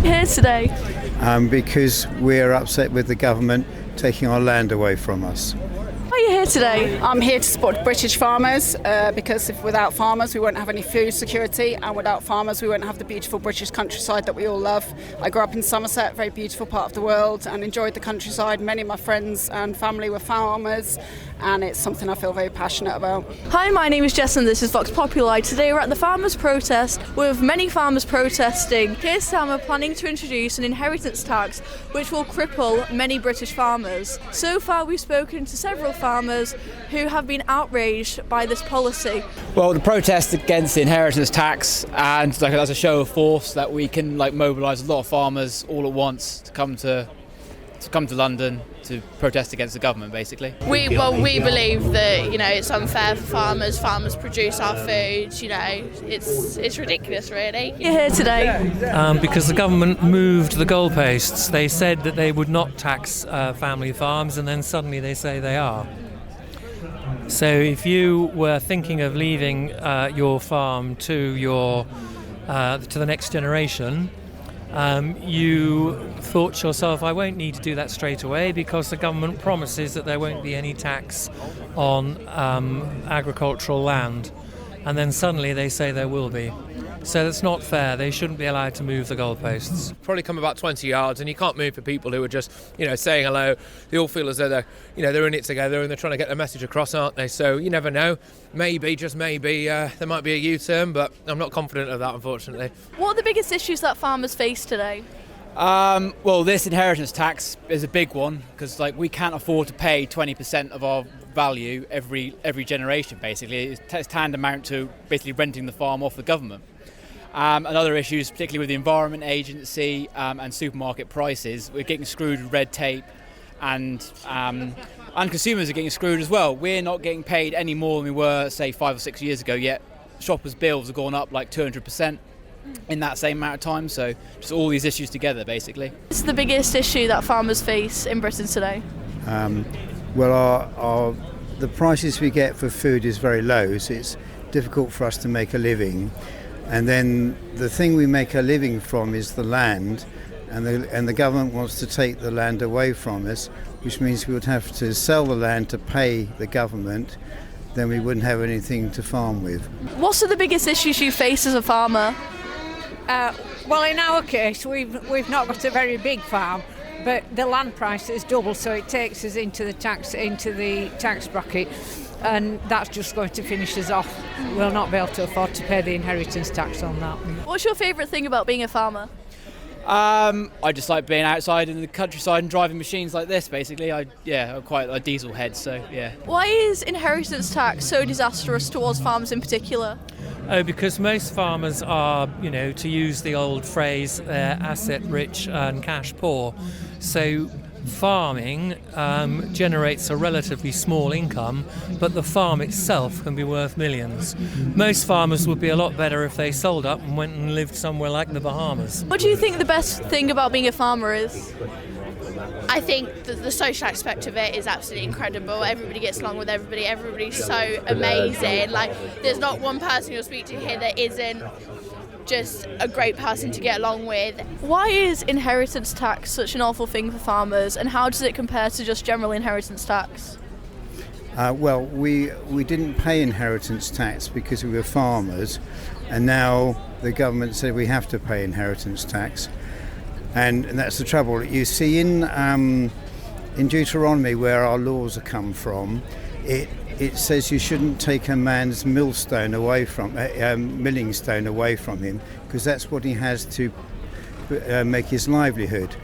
Here today. Because we're upset with the government taking our land away from us. Why are you here today? I'm here to support British farmers because without farmers we won't have any food security, and without farmers we won't have the beautiful British countryside that we all love. I grew up in Somerset, a very beautiful part of the world, and enjoyed the countryside. Many of my friends and family were farmers, and it's something I feel very passionate about. Hi, my name is Jess and this is Vox Populi. Today we're at the farmers' protest with many farmers protesting. Keir Starmer planning to introduce an inheritance tax which will cripple many British farmers. So far we've spoken to several farmers who have been outraged by this policy. Well, the protest against the inheritance tax, and as a show of force that we can mobilise a lot of farmers all at once to come to London to protest against the government, basically. We believe that it's unfair for farmers. Farmers produce our food. It's ridiculous, really. You're here today because the government moved the goalposts. They said that they would not tax family farms, and then suddenly they say they are. So if you were thinking of leaving your farm to the next generation, you thought to yourself, I won't need to do that straight away because the government promises that there won't be any tax on agricultural land. And then suddenly they say there will be. So that's not fair. They shouldn't be allowed to move the goalposts. Probably come about 20 yards, and you can't move for people who are just, saying hello. They all feel as though they're in it together and they're trying to get their message across, aren't they? So you never know. Maybe, just maybe, there might be a U-turn, but I'm not confident of that, unfortunately. What are the biggest issues that farmers face today? Well, this inheritance tax is a big one because we can't afford to pay 20% of our value every generation. Basically, it's tantamount to basically renting the farm off the government. And other issues, particularly with the Environment Agency and supermarket prices, we're getting screwed with red tape, and consumers are getting screwed as well. We're not getting paid any more than we were, say, 5 or 6 years ago, yet shoppers' bills have gone up 200% in that same amount of time. So just all these issues together, basically. What's the biggest issue that farmers face in Britain today? Well, the prices we get for food is very low, so it's difficult for us to make a living. And then the thing we make a living from is the land, and the government wants to take the land away from us, which means we would have to sell the land to pay the government. Then we wouldn't have anything to farm with. What are the biggest issues you face as a farmer? Well, in our case, we've not got a very big farm, but the land price is double, so it takes us into the tax bracket. And that's just going to finish us off. We'll not be able to afford to pay the inheritance tax on that. What's your favourite thing about being a farmer? I just like being outside in the countryside and driving machines like this, basically. I'm quite a diesel head, so yeah. Why is inheritance tax so disastrous towards farmers in particular? Oh, because most farmers are, to use the old phrase, they're asset rich and cash poor. So farming generates a relatively small income, but the farm itself can be worth millions. Most farmers would be a lot better if they sold up and went and lived somewhere like the Bahamas. What do you think the best thing about being a farmer is? I think the social aspect of it is absolutely incredible. Everybody gets along with everybody. Everybody's so amazing. There's not one person you'll speak to here that isn't just a great person to get along with. Why is inheritance tax such an awful thing for farmers, and how does it compare to just general inheritance tax? Well, we didn't pay inheritance tax because we were farmers, and now the government said we have to pay inheritance tax, and that's the trouble. You see, in Deuteronomy, where our laws have come from, it says you shouldn't take a man's milling stone away from him, because that's what he has to make his livelihood.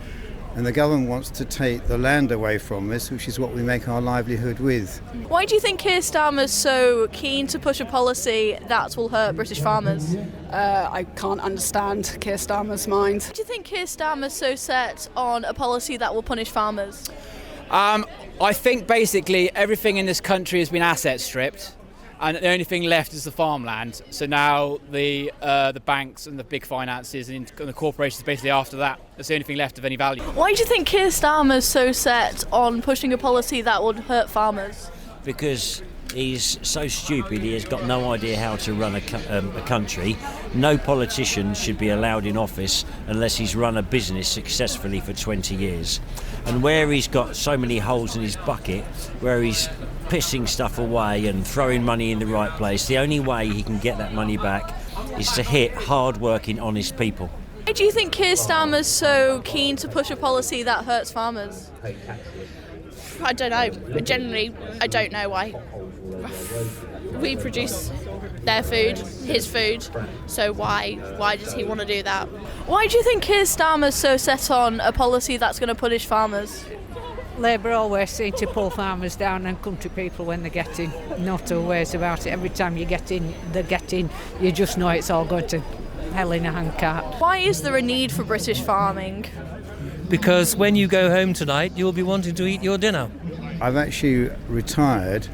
And the government wants to take the land away from us, which is what we make our livelihood with. Why do you think Keir Starmer's so keen to push a policy that will hurt British farmers? I can't understand Keir Starmer's mind. Do you think Keir Starmer's so set on a policy that will punish farmers? I think basically everything in this country has been asset stripped, and the only thing left is the farmland. So now the banks and the big finances and the corporations basically after that. That's the only thing left of any value. Why do you think Keir Starmer's so set on pushing a policy that would hurt farmers? Because is so stupid he has got no idea how to run a country. No politician should be allowed in office unless he's run a business successfully for 20 years. And where he's got so many holes in his bucket, where he's pissing stuff away and throwing money in the right place, the only way he can get that money back is to hit hard-working, honest people. Why do you think Keir Starmer's so keen to push a policy that hurts farmers? I don't know. Generally, I don't know why. We produce their food, his food, so why does he want to do that? Why do you think Keir Starmer's so set on a policy that's going to punish farmers? Labour always seem to pull farmers down and country people when they get in. No two ways about it. Every time you get in, you just know it's all going to hell in a handcart. Why is there a need for British farming? Because when you go home tonight, you'll be wanting to eat your dinner. I've actually retired,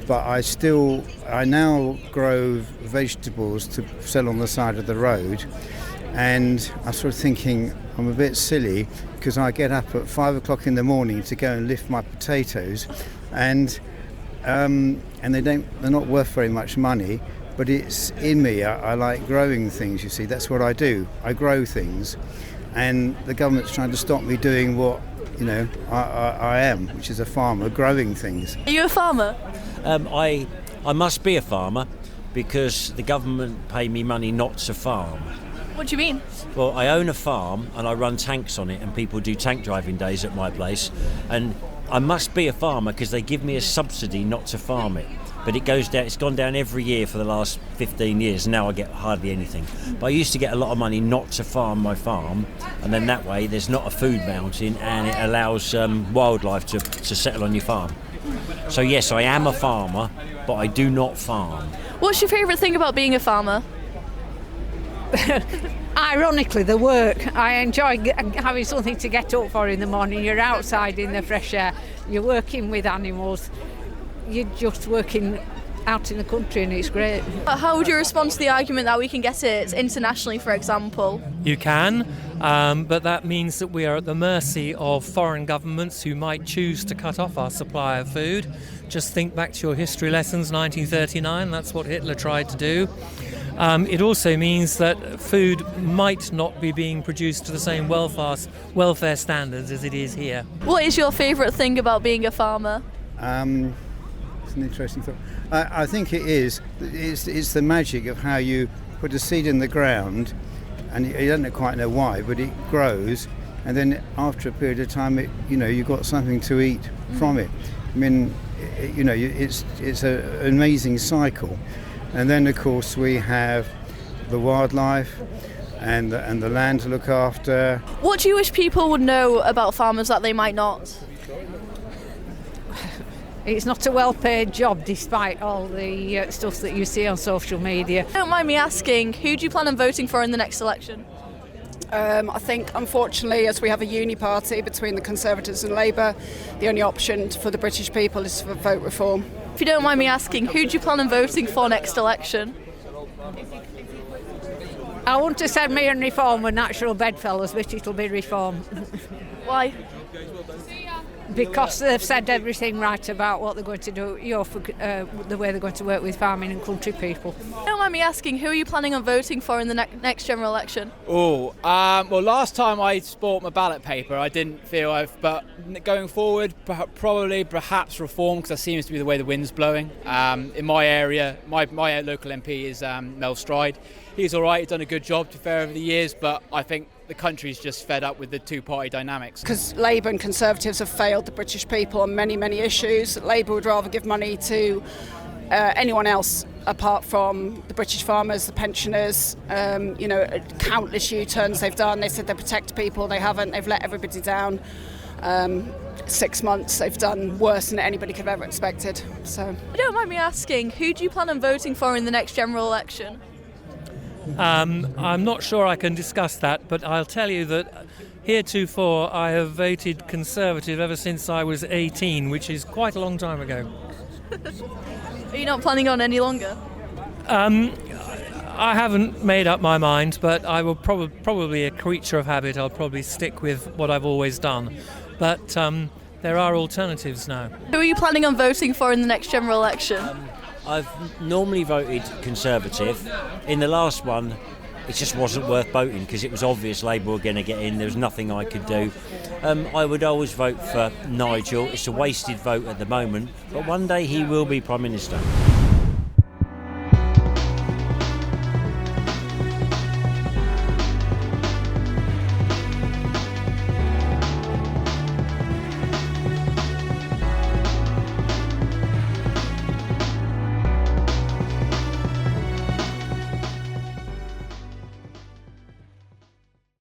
but I now grow vegetables to sell on the side of the road, and I'm sort of thinking I'm a bit silly because I get up at 5 o'clock in the morning to go and lift my potatoes, and they're not worth very much money, but it's in me. I like growing things, you see. That's what I do. I grow things, and the government's trying to stop me doing what I am, which is a farmer, growing things. Are you a farmer? I must be a farmer because the government pay me money not to farm. What do you mean? Well, I own a farm and I run tanks on it, and people do tank driving days at my place, and I must be a farmer because they give me a subsidy not to farm it. But it goes down. It's gone down every year for the last 15 years. Now I get hardly anything. But I used to get a lot of money not to farm my farm, and then that way there's not a food mountain, and it allows wildlife to settle on your farm. So yes, I am a farmer, but I do not farm. What's your favourite thing about being a farmer? Ironically, the work. I enjoy having something to get up for in the morning. You're outside in the fresh air. You're working with animals. You're just working out in the country, and it's great. How would you respond to the argument that we can get it internationally, for example? You can, but that means that we are at the mercy of foreign governments who might choose to cut off our supply of food. Just think back to your history lessons, 1939, that's what Hitler tried to do. It also means that food might not be being produced to the same welfare standards as it is here. What is your favourite thing about being a farmer? It's an interesting thought. I think it is. It's the magic of how you put a seed in the ground, and you don't quite know why, but it grows, and then after a period of time, you've got something to eat from it. I mean, it's an amazing cycle. And then, of course, we have the wildlife and the land to look after. What do you wish people would know about farmers that they might not? It's not a well-paid job, despite all the stuff that you see on social media. Don't mind me asking, who do you plan on voting for in the next election? I think, unfortunately, as we have a uni-party between the Conservatives and Labour, the only option for the British people is for vote reform. If you don't mind me asking, who do you plan on voting for next election? I want to say me and reform were natural bedfellows, but it'll be reform. Why? Because they've said everything right about what they're going to do, the way they're going to work with farming and country people. Don't mind me asking, who are you planning on voting for in the next general election? Well, last time I bought my ballot paper, I didn't feel but going forward, perhaps reform, because that seems to be the way the wind's blowing. In my area, my local MP is Mel Stride. He's all right, he's done a good job, to be fair, over the years, but I think the country's just fed up with the two-party dynamics. Because Labour and Conservatives have failed the British people on many, many issues. Labour would rather give money to anyone else apart from the British farmers, the pensioners, countless U-turns they've done. They said they protect people, they haven't, they've let everybody down. 6 months, they've done worse than anybody could have ever expected. So, don't mind me asking, who do you plan on voting for in the next general election? I'm not sure I can discuss that, but I'll tell you that heretofore I have voted Conservative ever since I was 18, which is quite a long time ago. Are you not planning on any longer? I haven't made up my mind, but I will probably a creature of habit. I'll probably stick with what I've always done. But There are alternatives now. Who are you planning on voting for in the next general election? I've normally voted Conservative. In the last one, it just wasn't worth voting because it was obvious Labour were going to get in. There was nothing I could do. I would always vote for Nigel. It's a wasted vote at the moment, but one day he will be Prime Minister.